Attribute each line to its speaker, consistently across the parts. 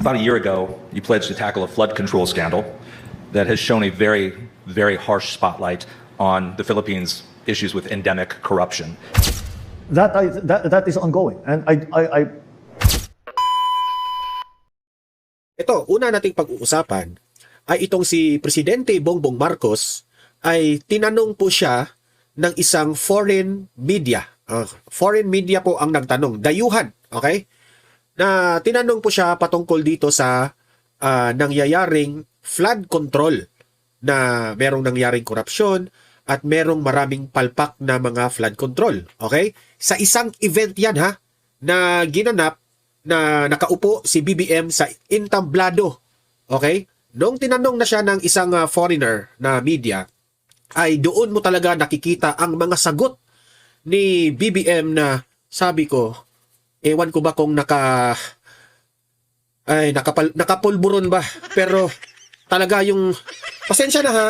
Speaker 1: About a year ago, you pledged to tackle a flood control scandal that has shown a very, very harsh spotlight on the Philippines' issues with endemic corruption.
Speaker 2: That is ongoing, and
Speaker 3: Ito, una nating pag-uusapan ay itong si Presidente Bongbong Marcos ay tinanong po siya ng isang foreign media. Foreign media po ang nagtanong, dayuhan, okay? Na tinanong po siya patungkol dito sa nangyayaring flood control, na merong nangyaring korupsyon at merong maraming palpak na mga flood control, okay? Sa isang event yan ha, na ginanap na nakaupo si BBM sa entablado, okay? Nung tinanong na siya ng isang foreigner na media, ay doon mo talaga nakikita ang mga sagot ni BBM na sabi ko, ewan ko ba kung nakapulburon ba, pero talaga yung, pasensya na ha,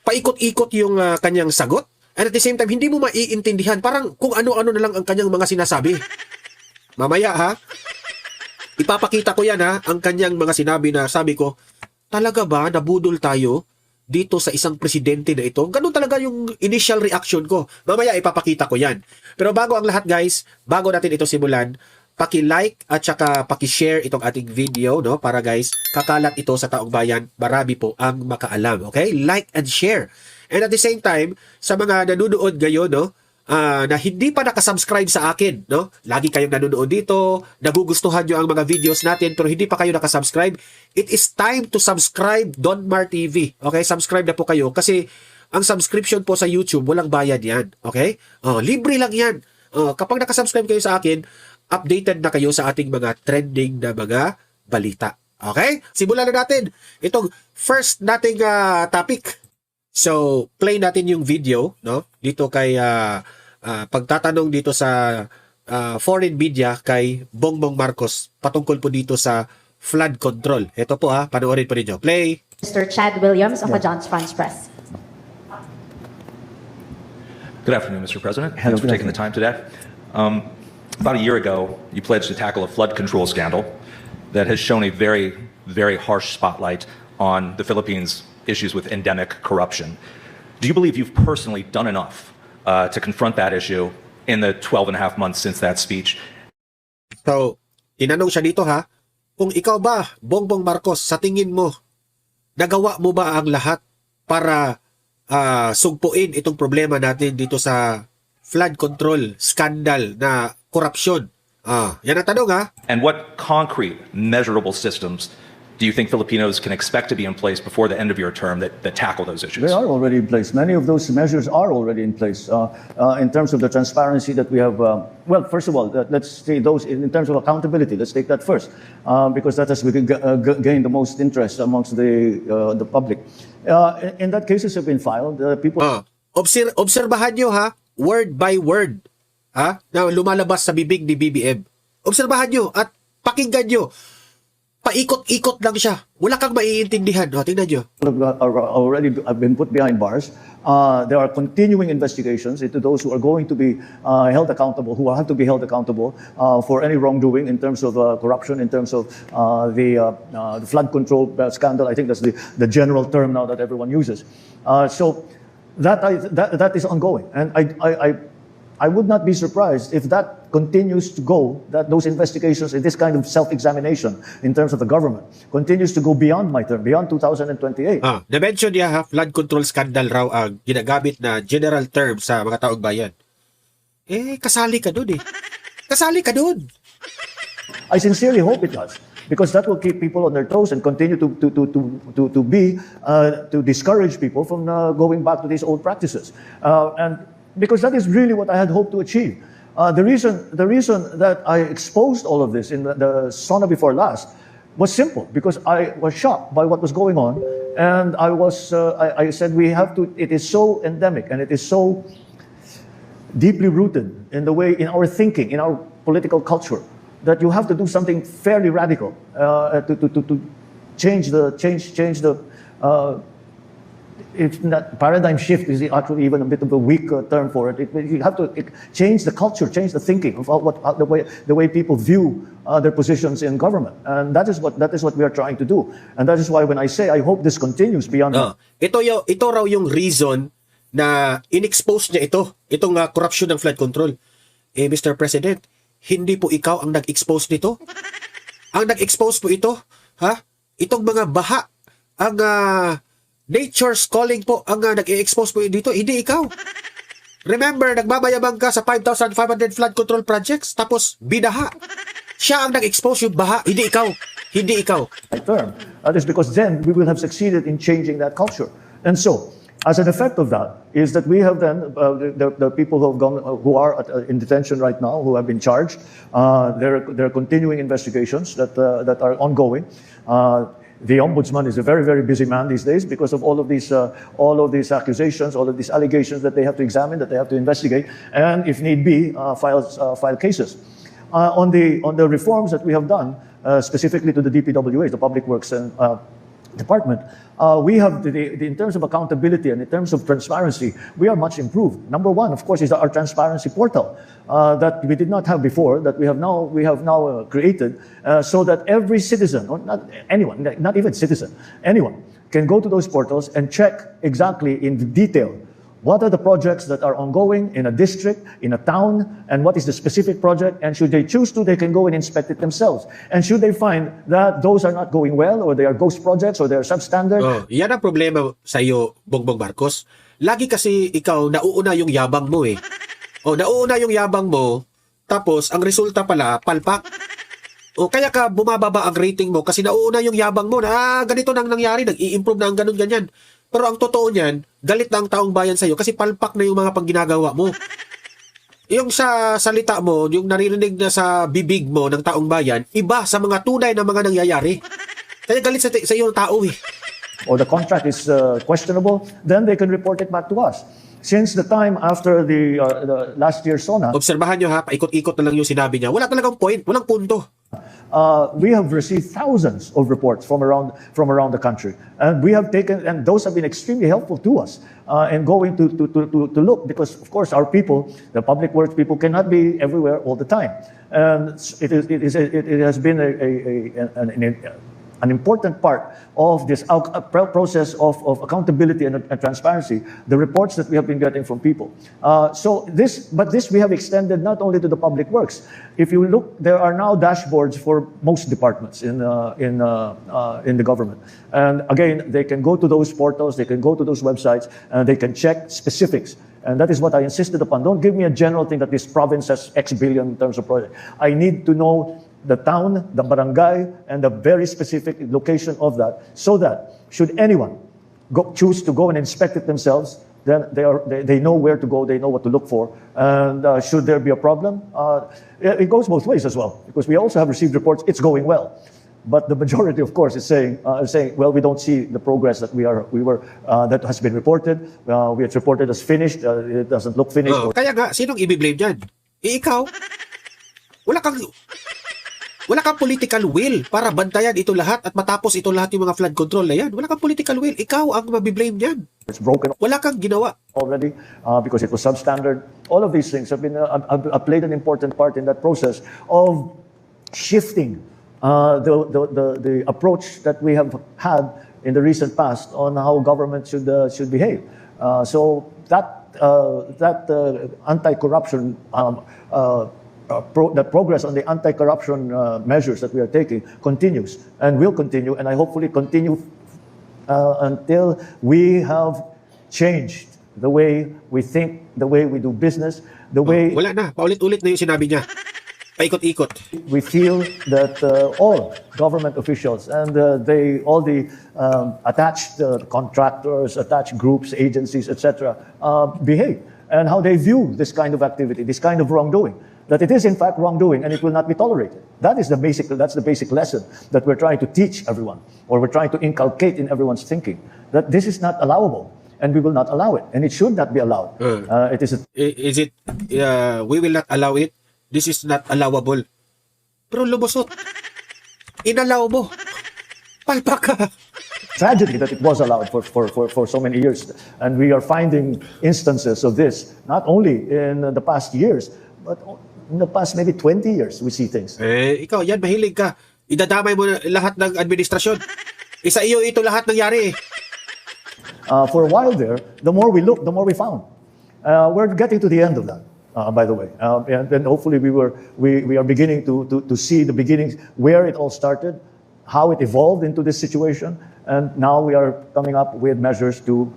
Speaker 3: paikot-ikot yung kanyang sagot, and at the same time, hindi mo maiintindihan, parang kung ano-ano na lang ang kanyang mga sinasabi. Mamaya ha, ipapakita ko yan ha, ang kanyang mga sinabi na sabi ko, talaga ba nabudol tayo dito sa isang presidente na ito? Ganun talaga yung initial reaction ko. Mamaya ipapakita ko yan. Pero bago ang lahat guys, bago natin ito simulan, paki-like at saka paki-share itong ating video, no? Para guys, kakalat ito sa taong bayan, marami po ang makaalam. Okay? Like and share. And at the same time, sa mga nanonood ngayon, no? Na hindi pa nakasubscribe sa akin, no? Lagi kayong nanonood dito, nagugustuhan nyo ang mga videos natin, pero hindi pa kayo nakasubscribe. It is time to subscribe Don Mar TV. Okay? Subscribe na po kayo kasi ang subscription po sa YouTube, walang bayad yan. Okay? Libre lang yan. Kapag nakasubscribe kayo sa akin, updated na kayo sa ating mga trending na mga balita. Okay? Simulan na natin itong first nating topic. So, play natin yung video, no? Dito kay pagtatanong dito sa foreign media kay Bongbong Marcos patungkol po dito sa flood control. Ito po ha, panoorin po ninyo. Play.
Speaker 4: Mr. Chad Williams of Johns France Press.
Speaker 1: Good afternoon, Mr. President. Thanks for taking the time today. About a year ago, you pledged to tackle a flood control scandal that has shown a very, very harsh spotlight on the Philippines' issues with endemic corruption. Do you believe you've personally done enough to confront that issue in the 12 and a half months since that speech?
Speaker 3: So, tinanong siya dito ha, kung ikaw ba, Bongbong Marcos, sa tingin mo, nagawa mo ba ang lahat para sugpuin itong problema natin dito sa flood control scandal na korupsyon? Yan ang tanong ha.
Speaker 1: And what concrete, measurable systems do you think Filipinos can expect to be in place before the end of your term that tackle those issues?
Speaker 2: they are already in place. Many of those measures are already in place. In terms of the transparency that we have, well, first of all, let's say those in terms of accountability. Let's take that first, because that has gained the most interest amongst the public. In that cases have been filed. People.
Speaker 3: Obserbahan nyo ha, word by word, ha, na lumalabas sa bibig ni BBM. Obserbahan nyo at pakinggan nyo. Paikot-ikot lang siya. Wala kang maiintindihan. Tingnan nyo.
Speaker 2: Already have been put behind bars. There are continuing investigations into those who are going to be held accountable, who have to be held accountable for any wrongdoing in terms of corruption, in terms of the flood control scandal. I think that's the general term now that everyone uses. So that is ongoing, and I would not be surprised if that continues to go, that those investigations and this kind of self-examination in terms of the government continues to go beyond my term, beyond 2028.
Speaker 3: Na-mention niya ha, flood control scandal raw ang ginagamit na general term sa mga taong bayan. Kasali ka dun eh. Kasali ka dun.
Speaker 2: I sincerely hope it does, because that will keep people on their toes and continue to discourage people from going back to these old practices. And because that is really what I had hoped to achieve. The reason that I exposed all of this in the sauna before last was simple, because I was shocked by what was going on, and I said we have to. It is so endemic and it is so deeply rooted in the way in our thinking, in our political culture, that you have to do something fairly radical to change the it's not, paradigm shift is actually even a bit of a weak term for it. You have to change the culture, change the thinking of the way people view their positions in government, and that is what we are trying to do. And that is why when I say I hope this continues beyond.
Speaker 3: Ito raw yung reason na inexpose niya itong corruption ng flood control. Mr. President, hindi po ikaw ang nag-expose nito. Ang nag-expose po ito, itong mga baha, ang nature's calling po ang nag-i-expose po dito, hindi ikaw. Remember, nagmamayabang ka sa 5,500 flood control projects, tapos binaha. Siya ang nag-expose yung baha, hindi ikaw. Hindi ikaw.
Speaker 2: Term. That is because then we will have succeeded in changing that culture. And so, as an effect of that, is that we have then the people who are in detention right now, who have been charged. There are continuing investigations that are ongoing. The ombudsman is a very, very busy man these days because of all of these accusations, all of these allegations that they have to examine, that they have to investigate, and if need be, file cases. On the reforms that we have done, specifically to the DPWH, the Public Works and Department, we have in terms of accountability and in terms of transparency, we are much improved. Number one, of course, is our transparency portal that we did not have before, that we have now created, so that every citizen, or not anyone, not even citizen, anyone can go to those portals and check exactly in detail what are the projects that are ongoing in a district, in a town, and what is the specific project, and should they choose to, they can go and inspect it themselves. And should they find that those are not going well, or they are ghost projects, or they are substandard.
Speaker 3: Yan ang problema sa iyo, Bongbong Marcos. Lagi kasi ikaw, nauuna yung yabang mo eh. Nauuna yung yabang mo, tapos ang resulta pala, palpak. Kaya ka bumababa ang rating mo kasi nauuna yung yabang mo na ganito nang nangyari, nag-i-improve na ang ganun-ganyan. Pero ang totoo niyan, galit na ang taong bayan sa iyo kasi palpak na yung mga pangginagawa mo. Yung sa salita mo, yung naririnig na sa bibig mo ng taong bayan, iba sa mga tunay na mga nangyayari. Kaya galit sa iyo ng tao eh.
Speaker 2: Or the contract is questionable, then they can report it back to us. Since the time after the last year's SONA,
Speaker 3: obserbahan nyo ha, paikot-ikot na lang yung sinabi niya. Wala talagang point, walang punto.
Speaker 2: We have received thousands of reports from around the country, and those have been extremely helpful to us in going to look, because of course our people, the public works people, cannot be everywhere all the time, and it has been an important part of this process of accountability and transparency, the reports that we have been getting from people. But this we have extended not only to the public works. If you look, there are now dashboards for most departments in the government. And again, they can go to those portals, they can go to those websites, and they can check specifics. And that is what I insisted upon. Don't give me a general thing that this province has X billion in terms of project. I need to know the town, the barangay, and the very specific location of that, so that should anyone choose to go and inspect it themselves, then they know where to go, they know what to look for. And should there be a problem, it goes both ways as well, because we also have received reports it's going well. But the majority, of course, is saying, well, we don't see the progress that that has been reported. It's reported as finished. It doesn't look finished.
Speaker 3: Kaya nga, sinong i-blame dyan? Ikaw. Wala kang political will para bantayan ito lahat at matapos ito lahat yung mga flood control na yan. Wala kang political will. Ikaw ang mabiblame dyan.
Speaker 2: It's broken.
Speaker 3: Wala kang ginawa.
Speaker 2: Already, because it was substandard. All of these things have played an important part in that process of shifting the approach that we have had in the recent past on how government should behave. So that anti-corruption the progress on the anti-corruption measures that we are taking continues and will continue, and I hopefully continue until we have changed the way we think, the way we do business, the way...
Speaker 3: Wala na, paulit-ulit na yung sinabi niya. Paikot-ikot.
Speaker 2: We feel that all government officials and all the attached contractors, attached groups, agencies, etc., behave, and how they view this kind of activity, this kind of wrongdoing. That it is in fact wrongdoing and it will not be tolerated. That's the basic lesson that we're trying to teach everyone, or we're trying to inculcate in everyone's thinking, that this is not allowable and we will not allow it, and it should not be allowed.
Speaker 3: We will not allow it? This is not allowable. Pero lumusot. Inalaw mo. Palpak ka.
Speaker 2: tragedy that it was allowed for so many years. And we are finding instances of this, not only in the past years, but in the past maybe 20 years, we see things.
Speaker 3: Ikaw, yan, mahilig ka. Idadamay mo lahat ng administrasyon. Isa iyo ito lahat nangyari.
Speaker 2: For a while there, the more we looked, the more we found. We're getting to the end of that, by the way. And then hopefully we are beginning to see the beginnings, where it all started, how it evolved into this situation, and now we are coming up with measures to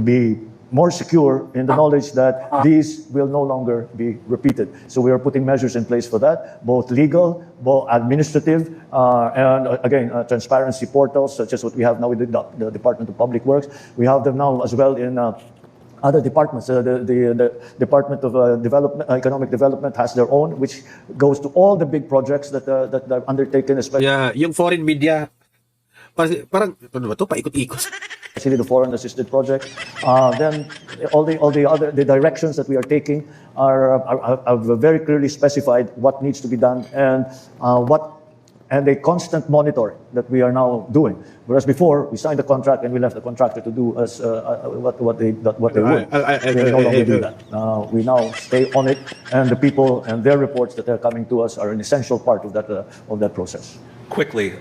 Speaker 2: be more secure in the knowledge that these will no longer be repeated. So we are putting measures in place for that, both legal, both administrative, and again, transparency portals, such as what we have now with the Department of Public Works. We have them now as well in other departments. The Department of Economic Development has their own, which goes to all the big projects that are undertaken, especially.
Speaker 3: Yeah, yung foreign media, parang ano ba to, paikot-ikot.
Speaker 2: Especially the foreign assisted project. Then all the other directions that we are taking are very clearly specified what needs to be done and a constant monitoring that we are now doing. Whereas before we signed the contract and we left the contractor to do as what they would. We no longer do that. We now stay on it, and the people and their reports that are coming to us are an essential part of that process.
Speaker 1: Quickly,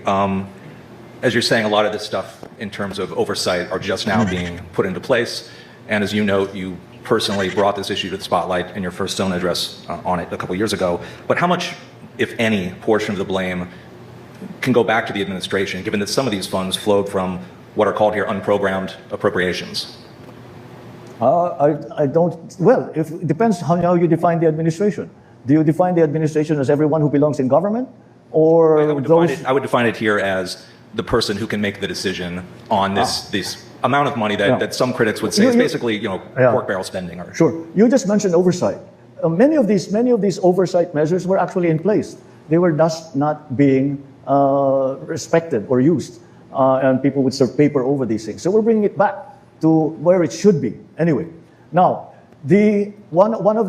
Speaker 1: as you're saying, a lot of this stuff in terms of oversight are just now being put into place. And as you note, you personally brought this issue to the spotlight in your first zone address on it a couple years ago. But how much, if any, portion of the blame can go back to the administration, given that some of these funds flowed from what are called here unprogrammed appropriations?
Speaker 2: I don't, well, it depends how you define the administration. Do you define the administration as everyone who belongs in government? Or
Speaker 1: I would define it here as the person who can make the decision on this amount of money that some critics would say is basically, pork barrel spending.
Speaker 2: Sure. You just mentioned oversight. Many of these oversight measures were actually in place. They were just not being respected or used, and people would serve paper over these things. So we're bringing it back to where it should be. Anyway, now one of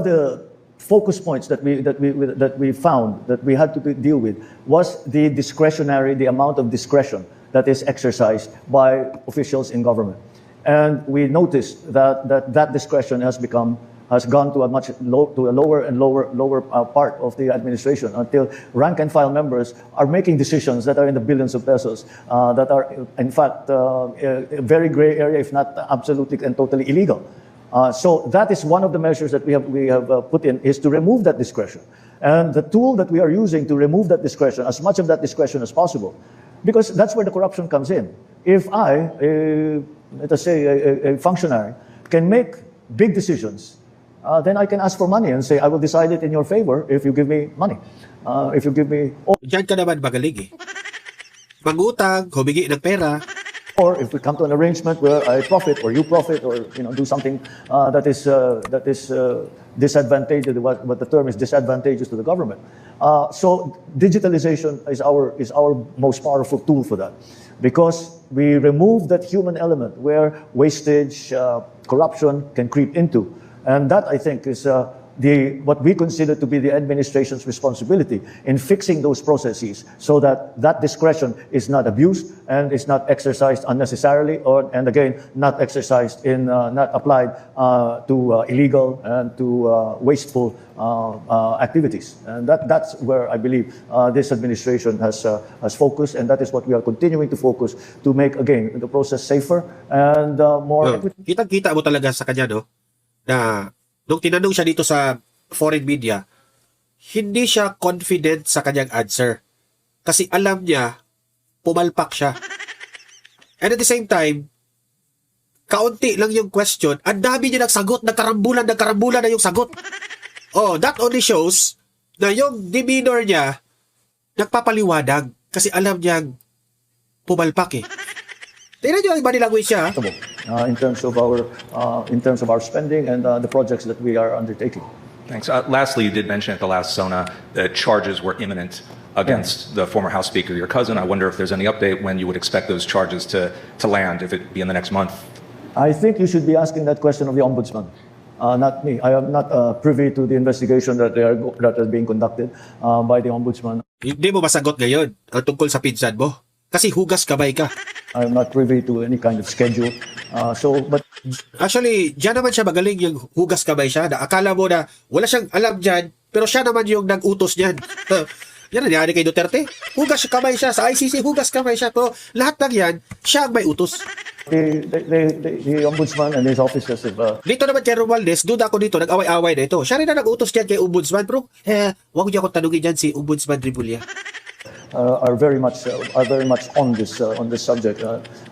Speaker 2: the focus points that we found that we had to deal with was the amount of discretion that is exercised by officials in government, and we noticed that discretion has gone to a lower and lower part of the administration, until rank and file members are making decisions that are in the billions of pesos, that are in fact a very gray area, if not absolutely and totally illegal. So that is one of the measures that we have put in, is to remove that discretion. And the tool that we are using to remove that discretion, as much of that discretion as possible, because that's where the corruption comes in. If let us say, a functionary can make big decisions, then I can ask for money and say, I will decide it in your favor if you give me money. If you give me...
Speaker 3: Diyan ka naman magaling eh. Mangutang, humingi ng pera.
Speaker 2: Or if we come to an arrangement where I profit or you profit, or do something that is disadvantageous, what the term is disadvantageous to the government. So digitalization is our most powerful tool for that, because we remove that human element where wastage, corruption can creep into, and that, I think, is what we consider to be the administration's responsibility in fixing those processes, so that discretion is not abused and is not exercised unnecessarily, and again, not exercised not applied to illegal and to wasteful activities. And that's where I believe this administration has focused, and that is what we are continuing to focus, to make, again, the process safer and more.
Speaker 3: Kitang-kita mo talaga sa kanya, no? Na nung tinanong siya dito sa foreign media, hindi siya confident sa kanyang answer. Kasi alam niya, pumalpak siya. And at the same time, kaunti lang yung question, ang dami niya nagsagot, nagkarambulan na yung sagot. That only shows na yung demeanor niya, nagpapaliwanag kasi alam niyang pumalpak eh. Tingnan niyo yung body language siya.
Speaker 2: In terms of our spending and the projects that we are undertaking.
Speaker 1: Thanks. Lastly, you did mention at the last SONA that charges were imminent against the former House Speaker, your cousin. I wonder if there's any update when you would expect those charges to land, if it be in the next month.
Speaker 2: I think you should be asking that question of the Ombudsman, not me. I am not privy to the investigation that is being conducted by the Ombudsman.
Speaker 3: Hindi mo masagot ngayon ang tungkol sa pinsan mo. Kasi hugas kamay ka.
Speaker 2: I'm not privy to any kind of schedule. But
Speaker 3: Actually, diyan naman siya magaling yung hugas kamay siya. Na akala mo na wala siyang alam dyan, pero siya naman yung nag-utos niyan. Yan ang nangyari kay Duterte. Hugas kamay siya. Sa ICC, hugas kamay siya. Pero lahat ng yan, siya ang may utos.
Speaker 2: the ombudsman and his officers have
Speaker 3: Dito naman kay Romualdez, duda ko dito, nag-away-away na ito. Siya rin na nag-utos dyan kay Ombudsman. Pero, huwag niyo akong tanungin dyan si Ombudsman Rimulya.
Speaker 2: are very much on this subject,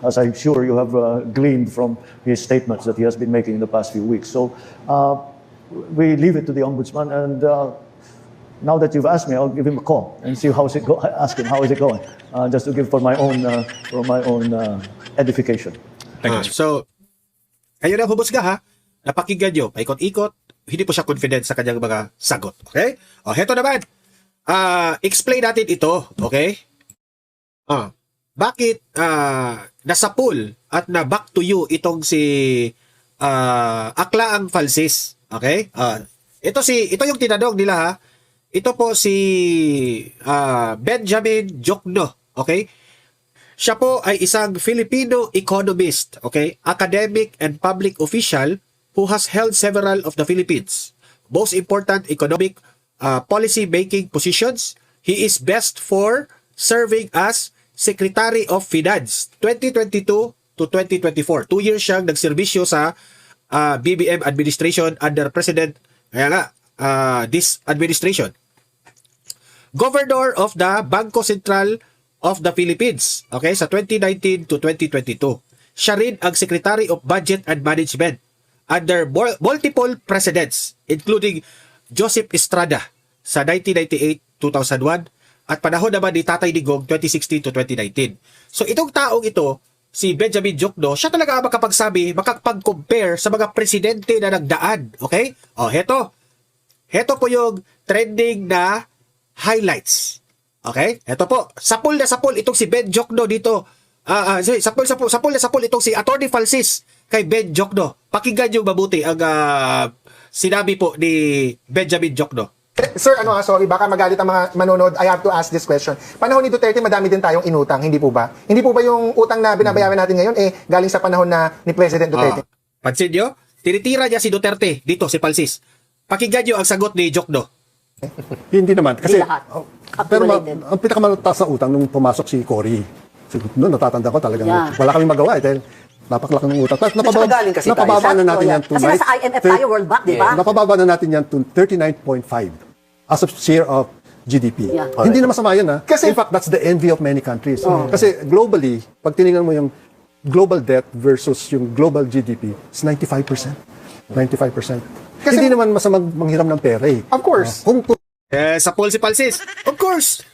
Speaker 2: as I'm sure you have gleaned from his statements that he has been making in the past few weeks. So we leave it to the ombudsman, and now that you've asked me, I'll give him a call and see how is it ask him how is it going, just to give for my own edification.
Speaker 1: Thank you, Mr.
Speaker 3: So, kayo na humusga ha. Napakinggan nyo, paikot-ikot, hindi po siya confident sa kanyang mga sagot. Okay? O, heto naman. Explain natin ito, okay? Bakit nasa pool at na back to you itong si Aklaang Falsis, okay? Ito yung tinanong nila ha. Ito po si Benjamin Jokno, okay? Siya po ay isang Filipino economist, okay? Academic and public official who has held several of the Philippines' most important economic policy making positions. He is best for serving as Secretary of Finance 2022 to 2024. 2 years siyang nagserbisyo sa BBM administration under President this administration. Governor of the Bangko Sentral of the Philippines, okay, sa 2019 to 2022. Siya rin ang Secretary of Budget and Management under multiple presidents, including Joseph Estrada sa 1998-2001 at panahon naman ni Tatay Digong 2016 to 2019. So itong taong ito, si Benjamin Jokno, siya talaga ang makapagsabi, makapag-compare sa mga presidente na nagdaan. Okay? O, heto. Heto po yung trending na highlights. Okay? Heto po. Sapul na sapul itong si Ben Jokno dito. Sapul na sapul itong si Attorney Falsis kay Ben Jokno. Pakinggan nyo mabuti ang sinabi po ni Benjamin Jokno.
Speaker 5: Sir, sorry, baka magalit ang mga manonood. I have to ask this question. Panahon ni Duterte, madami din tayong inutang, hindi po ba? Hindi po ba yung utang na binabayaran natin ngayon, galing sa panahon na ni President Duterte?
Speaker 3: Pansin nyo? Tinitira niya si Duterte dito, si Falsis. Pakinggan nyo ang sagot ni Jokno.
Speaker 6: Hindi naman. Kasi, pero
Speaker 7: Accumulated.
Speaker 6: ang pinakamataas na utang nung pumasok si Cory. Noon, natatanda ko talagang wala kaming magawa. Dahil napaklak ng utang. Napababa na natin yan to
Speaker 7: Kasi nasa IMF tayo, World Bank, di ba?
Speaker 6: Napababa na natin yan to 39.5 as of share of GDP.
Speaker 7: Yeah.
Speaker 6: Hindi na masama yan, ha?
Speaker 5: Kasi-
Speaker 6: In fact, that's the envy of many countries. Kasi globally, pag tinignan mo yung global debt versus yung global GDP, it's 95%. 95%.
Speaker 5: Kasi-
Speaker 6: Hindi naman masamang manghiram ng pera, eh.
Speaker 5: Of course.
Speaker 6: Kung
Speaker 3: Sapul si Falsis. Of course!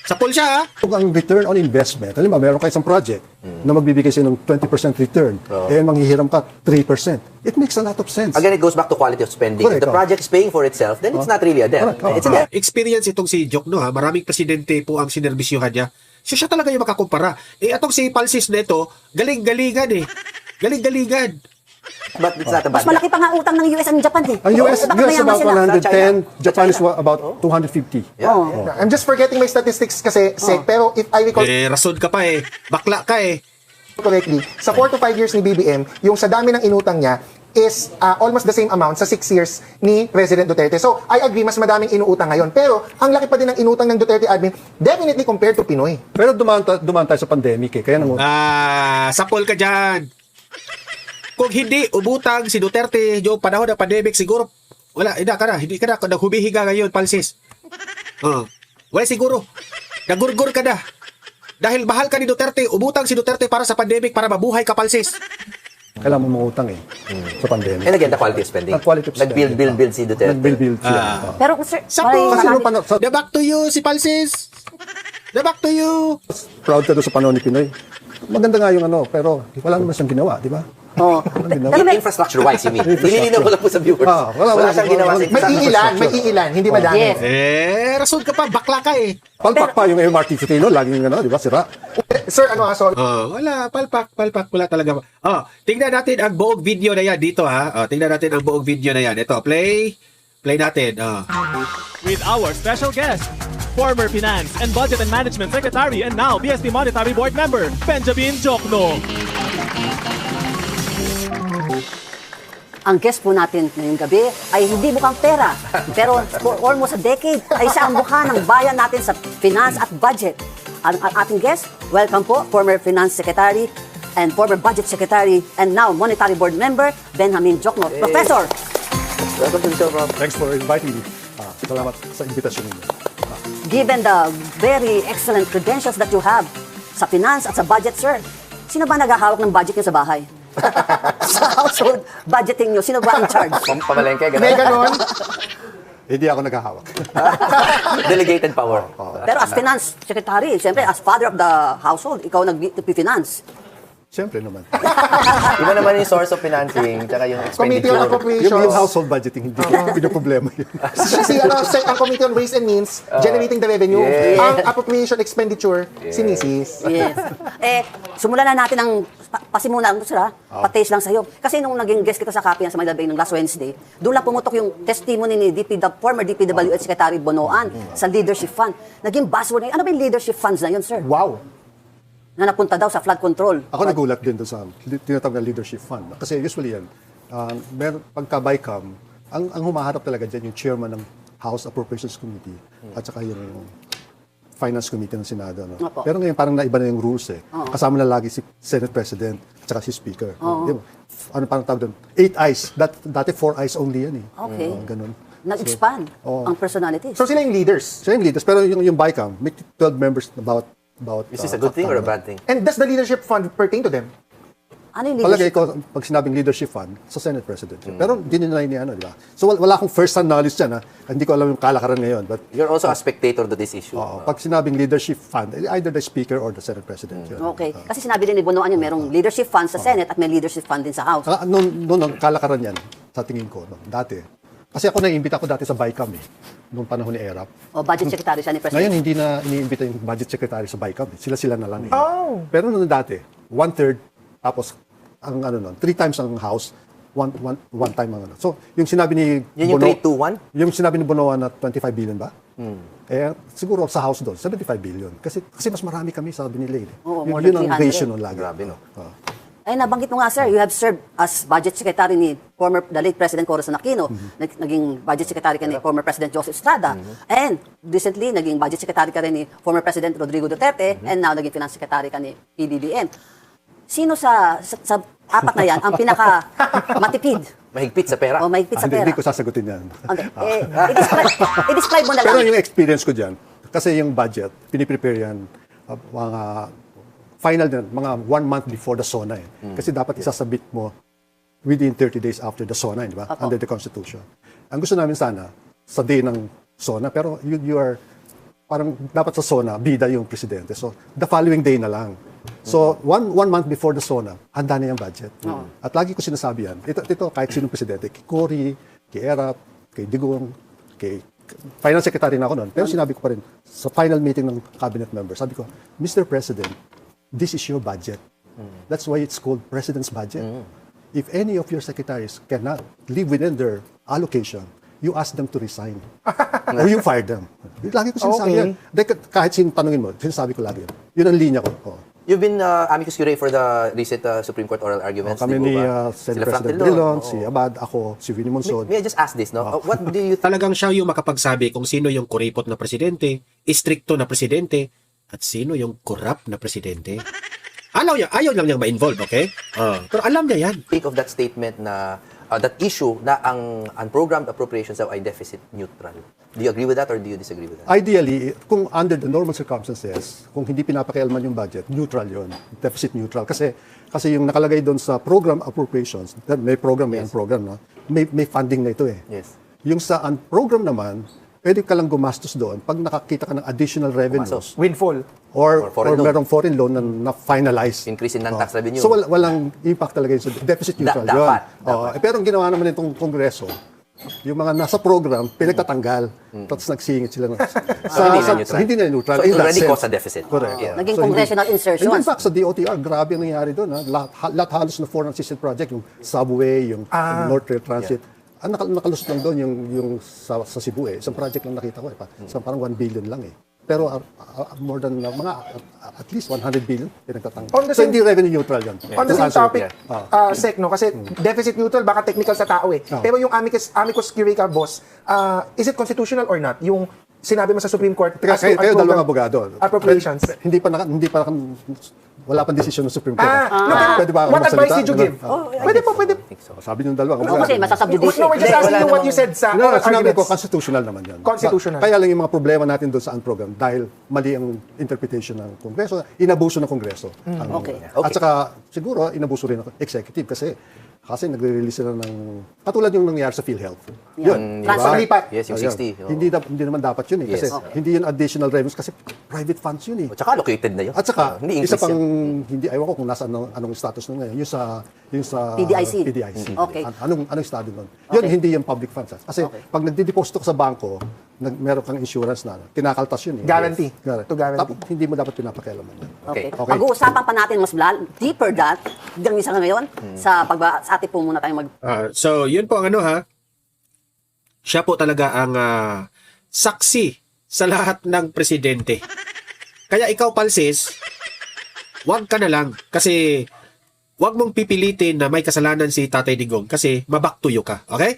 Speaker 3: Sapul siya, ha?
Speaker 6: kung ang return on investment, halimbawa, meron kayo isang project na magbibigay sa'yo ng 20% return, manghihiram ka 3%. It makes a lot of sense.
Speaker 8: Again, it goes back to quality of spending.
Speaker 6: Correct,
Speaker 8: If the project is paying for itself, then it's not really a debt.
Speaker 6: Correct.
Speaker 8: It's a debt.
Speaker 3: Experience itong si Jokno, ha? Maraming presidente po ang sinerbisyuhan niya. So, siya talaga yung makakumpara. Atong si Falsis na ito, galing-galingan eh. Galing-galingan.
Speaker 8: But it's not a bad
Speaker 7: Mas malaki pa nga utang ng US and Japan eh.
Speaker 6: Ang US,
Speaker 7: Bakit mayaman
Speaker 6: about
Speaker 7: sila?
Speaker 6: 110, Japan is about 250.
Speaker 5: I'm just forgetting my statistics kasi, Sek, pero if I recall
Speaker 3: Rason ka pa eh. Bakla ka eh.
Speaker 5: correctly, sa 4 to 5 years ni BBM, yung sa dami ng inutang niya is almost the same amount sa 6 years ni President Duterte. So, I agree, mas madaming inuutang ngayon. Pero, ang laki pa din ng inutang ng Duterte admin, definitely compared to Pinoy.
Speaker 6: Pero dumaan tayo sa pandemic, eh. Kaya nang
Speaker 3: Sapul ka dyan. Kung hindi umutang si Duterte yung panahon ng pandemic, siguro, hindi ka na humihiga ngayon, Falsis. Wala siguro. Nagurgur ka na. Dahil mahal ka ni Duterte, umutang si Duterte para sa pandemic, para mabuhay ka, Falsis.
Speaker 6: kailangan mo mangutang, eh. Sa pandemic.
Speaker 8: And again, the quality of spending.
Speaker 6: The quality of spending.
Speaker 8: Nag-build si Duterte.
Speaker 6: Nag-build sila.
Speaker 7: Pero sir,
Speaker 3: Sapul!
Speaker 6: Kasi nung
Speaker 3: The back to you, si Falsis. The back to you.
Speaker 6: proud ka doon sa panahon ni Pinoy. Maganda nga yung pero wala naman siyang ginawa, di ba?
Speaker 8: Infrastructure-wise, you mean? Nililinaw ko lang po sa viewers.
Speaker 6: Wala
Speaker 8: siyang ginawa sa
Speaker 5: May iilan, hindi madami.
Speaker 7: Yes.
Speaker 3: Rason ka pa, bakla ka eh.
Speaker 6: Palpak pa yung MRT sa Tino, laging di ba, sira.
Speaker 5: Sir, sorry.
Speaker 3: Wala, palpak, wala talaga. Tingnan natin ang buong video na yan dito ha. Tingnan natin ang buong video na yan. Ito, play natin.
Speaker 9: With our special guest, former Finance and Budget and Management Secretary and now BSP Monetary Board member, Benjamin Jokno.
Speaker 7: Ang guest po natin ngayong gabi ay hindi mukhang pera, pero for almost a decade ay siya ang mukha ng bayan natin sa finance at budget. Ang ating guest, welcome po, former Finance Secretary and former Budget Secretary and now Monetary Board member, Benjamin Jokno. Professor!
Speaker 8: Welcome to the show, Rob.
Speaker 6: Thanks for inviting me. Salamat sa invitation ninyo.
Speaker 7: Given the very excellent credentials that you have sa finance at sa budget, sir, sino ba naghahawak ng budget niyo sa bahay? Sa household budgeting niyo, sino ba in charge?
Speaker 8: Pamalengke, gano'n.
Speaker 5: May ganon.
Speaker 6: Hindi ako naghahawak.
Speaker 8: Delegated power.
Speaker 7: Pero as finance secretary, siyempre, as father of the household, ikaw nag-finance.
Speaker 6: Siyempre naman.
Speaker 8: Iba naman yung source of financing, tsaka yung
Speaker 5: Committee on
Speaker 8: expenditure.
Speaker 5: Appropriations.
Speaker 6: Yung household budgeting, hindi pinoproblema yun.
Speaker 5: Ang Committee on Ways and Means, generating the revenue.
Speaker 8: Yeah.
Speaker 5: Ang appropriation expenditure, si Mrs.
Speaker 7: Yes. Simulan na natin ang pasimulan mo sila, pa-taste lang sa'yo. Kasi nung naging guest kita sa Kapihan sa Manila Bay nung last Wednesday, doon lang pumutok yung testimony ni former DPWH Secretary Bonoan sa leadership fund. Naging buzzword na yun. Ano ba yung leadership funds na yun, sir?
Speaker 5: Wow.
Speaker 7: Na napunta daw sa flood control.
Speaker 6: Ako nagulat din doon sa tinatawag na leadership fund. Kasi usually yan, pagka BICAM, ang humaharap talaga dyan yung chairman ng House Appropriations Committee at saka yung Finance Committee ng Senado. No? Pero ngayon parang naiba na yung rules eh. Kasama na lagi si Senate President at saka si Speaker. Di ba? Ano parang tawag doon? 8 eyes. Dati 4 eyes only yan eh.
Speaker 7: Okay.
Speaker 6: Ganun.
Speaker 7: Nag-expand ang personalities.
Speaker 5: So sila yung leaders.
Speaker 6: So yung leaders, pero yung BICAM, may 12 members about
Speaker 8: Is this a good thing or a bad thing?
Speaker 5: And does the leadership fund pertain to them?
Speaker 7: Ano yung
Speaker 6: Palagay
Speaker 7: leadership?
Speaker 6: ko, pag sinabing leadership fund, sa Senate President yun. Pero hindi nila ni ano, di ba? So wala akong first-hand knowledge dyan, ha? Hindi ko alam yung kalakaran ngayon. But
Speaker 8: You're also a spectator to this issue.
Speaker 6: pag sinabing leadership fund, either the Speaker or the Senate President yun.
Speaker 7: Okay. Kasi sinabi din ni Bonoan yun, merong leadership fund sa Senate at may leadership fund din sa House.
Speaker 6: Noon ang kalakaran yan, sa tingin ko, no, dati. Kasi ako naiimbita ko dati sa BICAM eh, noong panahon ni ERAP.
Speaker 7: O budget secretary siya ni President.
Speaker 6: Ngayon, hindi na iniimbita yung budget secretary sa BICAM. Sila-sila na lang. Pero noon dati, 1/3, tapos, ang ano nun, 3 times ang House, one time ang ano. So, yung sinabi ni
Speaker 8: Yun yung 3-2-1?
Speaker 6: Yung sinabi ni Bonoan na 25 billion ba? Eh, siguro sa House doon, 75 billion. Kasi mas marami kami, sabi ni Leeg.
Speaker 7: Oo,
Speaker 6: Yun
Speaker 7: more than
Speaker 6: ang
Speaker 7: 300.
Speaker 6: ratio nun lagi.
Speaker 8: Grabe, no?
Speaker 7: Ay, nabanggit mo nga, sir, you have served as budget secretary ni the late President Corazon Aquino. Naging budget secretary ka ni former President Joseph Estrada. And recently, naging budget secretary ka rin ni former President Rodrigo Duterte. And now, naging finance secretary ka ni PBBM. Sino sa apat na yan ang pinaka matipid?
Speaker 8: Mahigpit sa pera.
Speaker 7: O mahigpit sa pera?
Speaker 6: Hindi ko sasagutin yan.
Speaker 7: Okay. I-describe mo na lang.
Speaker 6: Pero yung experience ko dyan, kasi yung budget, piniprepare yan mga final din, mga 1 month before the SONA. Kasi dapat isasabit mo within 30 days after the SONA, di ba? Under the Constitution. Ang gusto namin sana, sa day ng SONA, pero you are, parang dapat sa SONA, bida yung presidente. So, the following day na lang. So, one month before the SONA, handa na yung budget. At lagi ko sinasabi yan, ito kahit sinong presidente, kay Cory, kay Erap, kay Digong, kay Finance Secretary na ako noon. Pero sinabi ko pa rin, sa final meeting ng cabinet members, sabi ko, Mr. President, this is your budget. That's why it's called President's Budget. If any of your secretaries cannot live within their allocation, you ask them to resign. Or you fire them. Lagi ko sinasabi yan. Kahit tanungin mo, sinasabi ko lagi yan. Yun ang linya ko.
Speaker 8: You've been amicus curiae for the recent Supreme Court oral arguments.
Speaker 6: Kami ni Senate President Drilon, si Abad, ako, si Winnie Monson.
Speaker 8: May I just ask this, no? What do you think?
Speaker 3: Talagang siya yung makapagsabi kung sino yung kuripot na presidente, istrikto na presidente, at sino yung corrupt na presidente. Ayaw lang niyang ma-involve, okay? Pero alam niya yan.
Speaker 8: Think of that statement na that issue na ang unprogrammed appropriations ay deficit neutral. Do you agree with that or do you disagree with that?
Speaker 6: Ideally, kung under the normal circumstances, kung hindi pinapakialaman yung budget, neutral yun. Deficit neutral. Kasi yung nakalagay doon sa program appropriations, may program, may unprogram, no? May funding na ito eh.
Speaker 8: Yes.
Speaker 6: Yung sa unprogram naman, pwede ka lang gumastos doon pag nakakita ka ng additional revenues.
Speaker 5: Windfall.
Speaker 6: Or
Speaker 8: foreign loan.
Speaker 6: merong foreign loan na finalize.
Speaker 8: Increase in non-tax revenue.
Speaker 6: So walang impact talaga yun. So deficit neutral yun.
Speaker 8: Dapat.
Speaker 6: Pero ang ginawa naman itong Kongreso, yung mga nasa program, pinagtatanggal. Tapos nagsingit sila. Hindi na neutral.
Speaker 8: So it already caused a deficit.
Speaker 6: Correct.
Speaker 8: Yeah.
Speaker 7: Naging congressional insertions.
Speaker 6: In fact, sa DOTR, grabe ang nangyari doon. Lahat halos na foreign assisted project, yung subway, yung North Rail Transit, nakalusot lang doon yung sa Cebu isang project lang nakita ko isang parang 1 billion lang pero more than at least 100 billion pinagtatanggal. So hindi revenue neutral yan.
Speaker 5: On the same topic, Sec, no? Kasi deficit neutral, baka technical sa tao Pero yung amicus curiae boss, is it constitutional or not? Yung sinabi mo sa Supreme Court as to
Speaker 6: kayo dalawang abogado.
Speaker 5: Appropriations.
Speaker 6: Hindi pa wala pang desisyon ng Supreme Court. Pwede ba
Speaker 5: what advice did you give? Pwede po.
Speaker 6: Sabi ng dalawa.
Speaker 7: Kasi masasubjudice.
Speaker 5: No, we're just asking you what you said sa
Speaker 6: Sinabi ko,
Speaker 5: arguments.
Speaker 6: constitutional naman yan.
Speaker 5: Constitutional.
Speaker 6: Kaya lang yung mga problema natin doon sa program dahil mali ang interpretation ng Kongreso, inabuso ng Kongreso. At saka, siguro, inabuso rin ng executive kasi nagre-release sila ng katulad yung nangyari sa PhilHealth. Yun.
Speaker 5: Transpaglipat.
Speaker 8: Yes, yung 60.
Speaker 6: Hindi naman dapat yun Kasi hindi yun additional revenues kasi private funds yun
Speaker 8: Tsaka allocated na yun.
Speaker 6: At saka,
Speaker 8: hindi
Speaker 6: isa pang,
Speaker 8: yun.
Speaker 6: hindi, ayaw ko kung nasa anong status nun ngayon. Yung sa
Speaker 7: PDIC. Okay.
Speaker 6: Anong estado nun? Yun, hindi yung public funds. Kasi pag nagdideposito ka sa bangko, meron kang insurance na, kinakaltas yun
Speaker 5: Guarantee. To guarantee.
Speaker 6: Hindi mo dapat pinapakialaman yun.
Speaker 7: Okay. Pag-uusapan pa natin mas deeper that hanggang sa ngayon sa atin po muna tayong
Speaker 3: So, yun po ang siya po talaga ang saksi sa lahat ng presidente. Kaya ikaw, Palsis, wag ka na lang kasi wag mong pipilitin na may kasalanan si Tatay Digong kasi mabaktuyo ka. Okay?